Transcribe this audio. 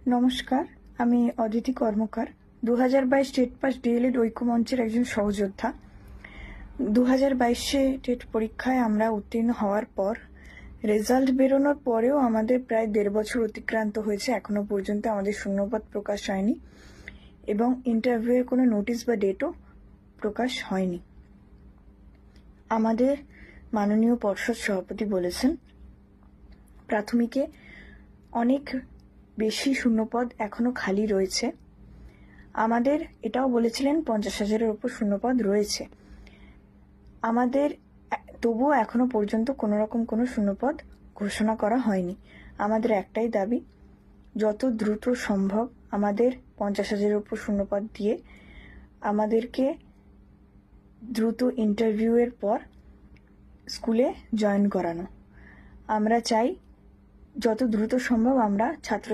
নমস্কার, আমি অদিতি কর্মকার। 2022 TET pass D.El.Ed ঐক্যমঞ্চের একজন সহযোদ্ধা। 2022-এ টেট পরীক্ষায় আমরা উত্তীর্ণ হওয়ার পর রেজাল্ট বেরোনোর পরেও আমাদের প্রায় 1.5 বছর অতিক্রান্ত হয়েছে। এখনো পর্যন্ত আমাদের শূন্যপদ প্রকাশ হয়নি এবং ইন্টারভিউয়ের কোনো নোটিশ বা ডেটও প্রকাশ হয়নি। আমাদের মাননীয় পর্ষদ সভাপতি বলেছেন প্রাথমিকে অনেক বেশি শূন্যপদ এখনো খালি রয়েছে। আমাদের এটাও বলেছিলেন 50,000-এর উপর শূন্যপদ রয়েছে। আমাদের তবুও এখনো পর্যন্ত কোনো রকম কোনো শূন্যপদ ঘোষণা করা হয়নি। আমাদের একটাই দাবি, যত দ্রুত সম্ভব আমাদের 50,000-এর উপর শূন্যপদ দিয়ে আমাদেরকে দ্রুত ইন্টারভিউয়ের পর স্কুলে জয়েন করানো। আমরা চাই যত দ্রুত সম্ভব আমরা ছাত্র